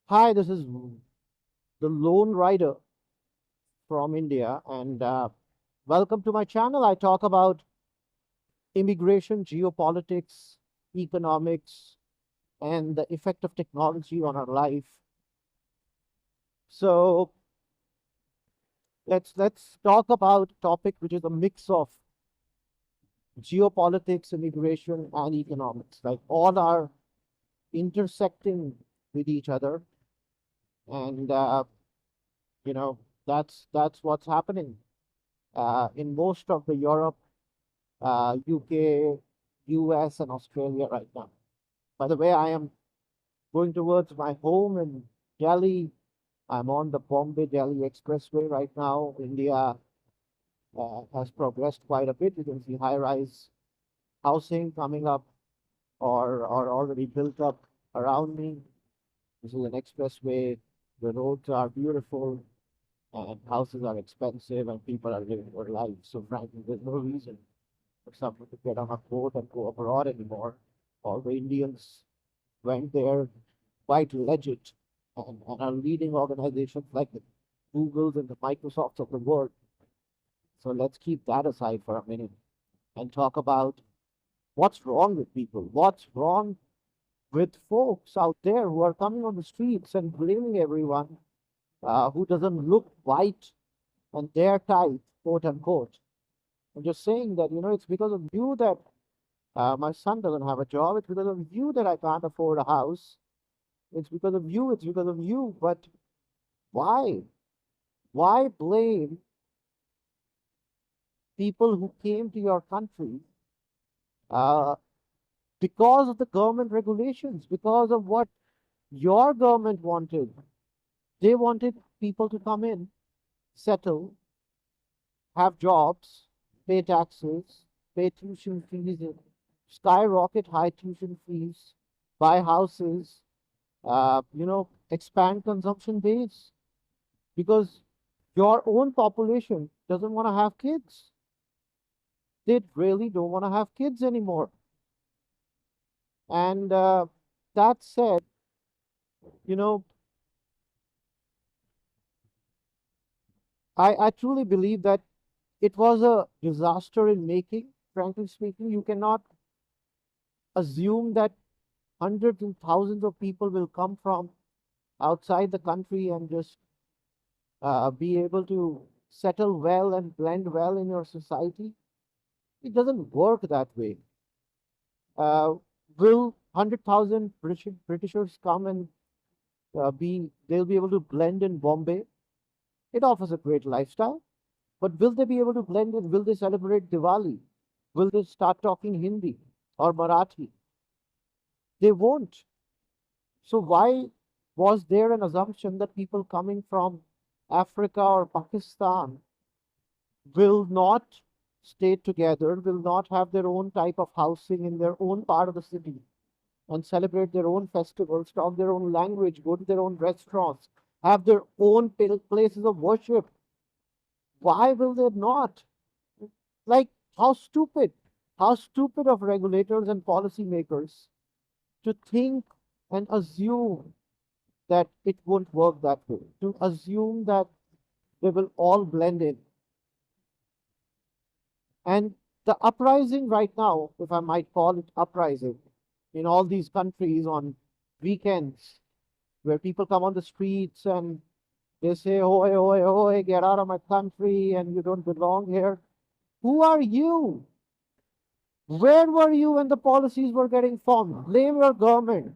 Hi, this is the Lone Rider from India, and welcome to my channel. I talk about immigration, geopolitics, economics, and the effect of technology on our life. So let's talk about a topic which is a mix of geopolitics, immigration, and economics. Like all are intersecting with each other, and you know that's what's happening in most of the Europe, UK, US, and Australia right now. By the way, I am going towards my home in Delhi. I'm on the Bombay Delhi Expressway right now. India has progressed quite a bit. You can see high rise housing coming up or already built up around me. This is an expressway. The roads are beautiful and houses are expensive and people are living their lives. So, frankly, there's no reason for someone to get on a boat and go abroad anymore. All the Indians went there quite legit and are leading organizations like the Googles and the Microsofts of the world. So let's keep that aside for a minute and talk about what's wrong with people, what's wrong with folks out there who are coming on the streets and blaming everyone who doesn't look white and their type, quote unquote. I'm just saying that, it's because of you that my son doesn't have a job. It's because of you that I can't afford a house. It's because of you. It's because of you. But why? Why blame people who came to your country uh, because of the government regulations, because of what your government wanted? They wanted people to come in, settle, have jobs, pay taxes, pay tuition fees, skyrocket high tuition fees, buy houses, expand consumption base because your own population doesn't want to have kids. They really don't want to have kids anymore. And that said, you know, I truly believe that it was a disaster in making. Frankly speaking, you cannot assume that hundreds and thousands of people will come from outside the country and just be able to settle well and blend well in your society. It doesn't work that way. Uh, will 100,000 Britishers come and they'll be able to blend in Bombay? It offers a great lifestyle. But will they be able to blend in? Will they celebrate Diwali? Will they start talking Hindi or Marathi? They won't. So why was there an assumption that people coming from Africa or Pakistan will not stay together, will not have their own type of housing in their own part of the city and celebrate their own festivals, talk their own language, go to their own restaurants, have their own places of worship? Why will they not? Like, how stupid, how stupid of regulators and policymakers to think and assume that it won't work that way, to assume that they will all blend in. And the uprising right now, if I might call it uprising, in all these countries on weekends, where people come on the streets and they say, "Oi, oi, oi, get out of my country and you don't belong here." Who are you? Where were you when the policies were getting formed? Blame your government.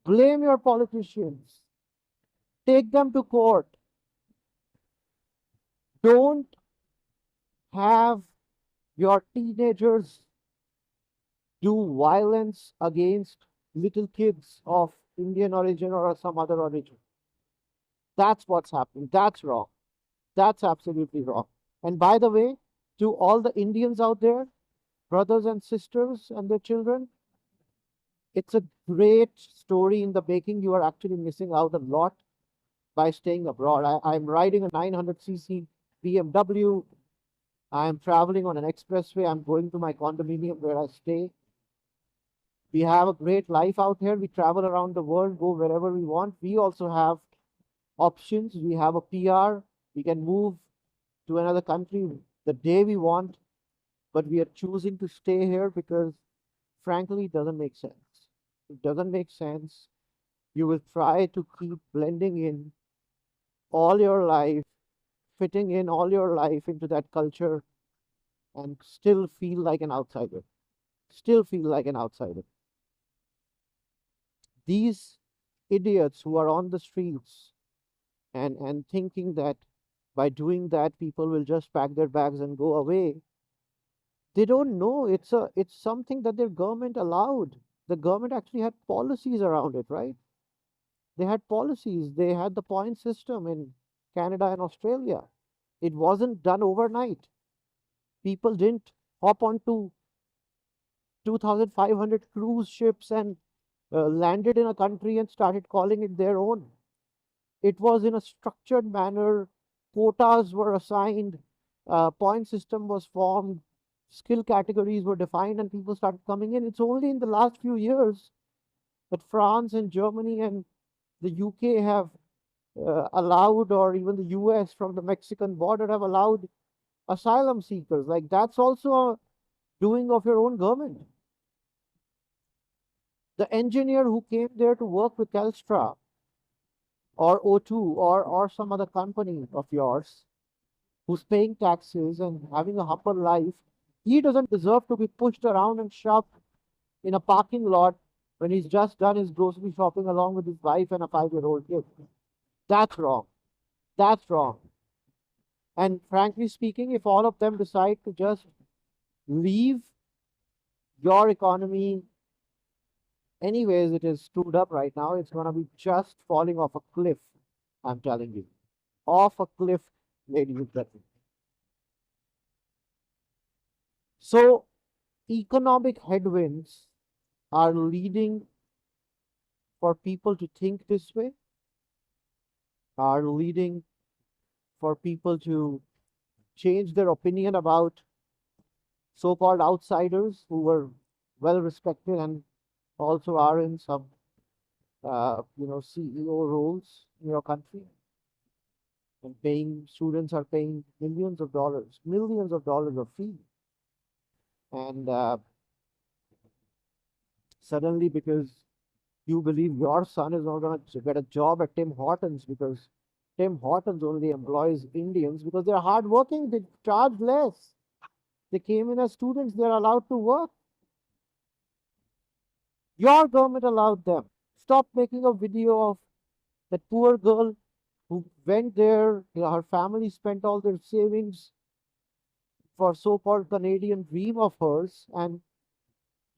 Blame your politicians. Take them to court. Don't have your teenagers do violence against little kids of Indian origin or some other origin. That's what's happening. That's wrong. That's absolutely wrong. And by the way, to all the Indians out there, brothers and sisters and their children, it's a great story in the making. You are actually missing out a lot by staying abroad. I'm riding a 900cc BMW. I'm traveling on an expressway. I'm going to my condominium where I stay. We have a great life out here. We travel around the world, go wherever we want. We also have options. We have a PR. We can move to another country the day we want, but we are choosing to stay here because, frankly, it doesn't make sense. It doesn't make sense. You will try to keep blending in all your life, fitting in all your life into that culture, and still feel like an outsider. Still feel like an outsider. These idiots who are on the streets and thinking that by doing that people will just pack their bags and go away, they don't know it's something that their government allowed. The government actually had policies around it, right? They had policies. They had the point system in Canada and Australia. It wasn't done overnight. People didn't hop onto 2,500 cruise ships and landed in a country and started calling it their own. It was in a structured manner. Quotas were assigned, point system was formed, skill categories were defined, and people started coming in. It's only in the last few years that France and Germany and the UK have allowed, or even the US from the Mexican border have allowed asylum seekers. Like that's also a doing of your own government. The engineer who came there to work with Telstra or O2 or some other company of yours who's paying taxes and having a humble life, he doesn't deserve to be pushed around and shoved in a parking lot when he's just done his grocery shopping along with his wife and a 5-year-old kid. That's wrong. That's wrong. And frankly speaking, if all of them decide to just leave, your economy, anyways, it is screwed up right now. It's going to be just falling off a cliff. I'm telling you. Off a cliff, ladies and gentlemen. So, economic headwinds are leading for people to think this way, are leading for people to change their opinion about so-called outsiders who were well respected and also are in some CEO roles in your country, and paying students are paying millions of dollars of fee, and suddenly because you believe your son is not going to get a job at Tim Hortons because Tim Hortons only employs Indians because they're hardworking, they charge less. They came in as students, they're allowed to work. Your government allowed them. Stop making a video of that poor girl who went there. Her family spent all their savings for so-called Canadian dream of hers, and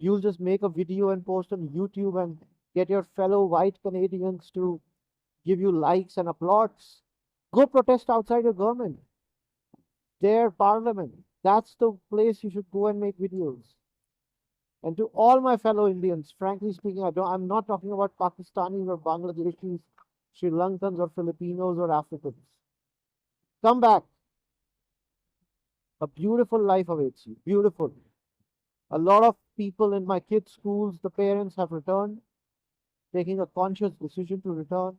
you'll just make a video and post on YouTube and get your fellow white Canadians to give you likes and applause. Go protest outside your government, their parliament. That's the place you should go and make videos. And to all my fellow Indians, frankly speaking, I'm not talking about Pakistanis or Bangladeshis, Sri Lankans or Filipinos or Africans. Come back. A beautiful life awaits you. Beautiful. A lot of people in my kids' schools, the parents have returned, taking a conscious decision to return.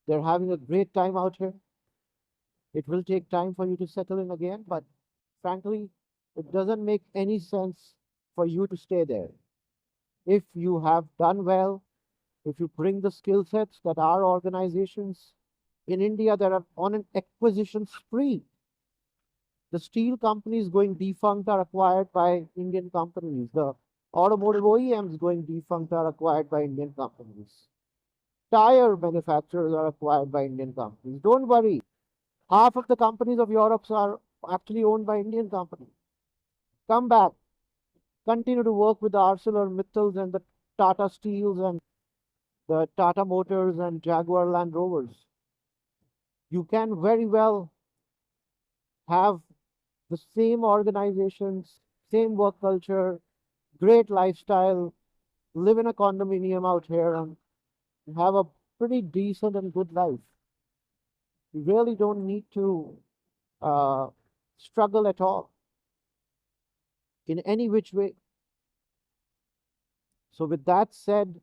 They're having a great time out here. It will take time for you to settle in again, but frankly, it doesn't make any sense for you to stay there. If you have done well, if you bring the skill sets that our organizations in India that are on an acquisition spree, the steel companies going defunct are acquired by Indian companies. The automotive OEMs going defunct are acquired by Indian companies. Tire manufacturers are acquired by Indian companies. Don't worry. Half of the companies of Europe are actually owned by Indian companies. Come back. Continue to work with the ArcelorMittals and the Tata Steels and the Tata Motors and Jaguar Land Rovers. You can very well have the same organizations, same work culture, great lifestyle, live in a condominium out here and have a pretty decent and good life. You really don't need to uh, struggle at all in any which way. So with that said,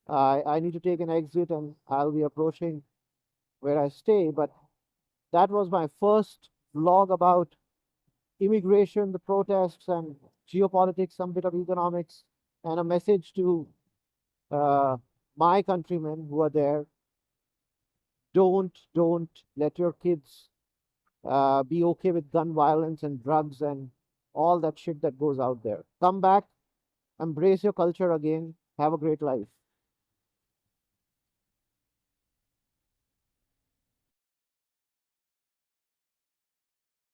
I need to take an exit and I'll be approaching where I stay. But that was my first vlog about immigration, the protests, and geopolitics, some bit of economics, and a message to uh, my countrymen who are there. Don't let your kids be okay with gun violence and drugs and all that shit that goes out there. Come back, embrace your culture again. Have a great life.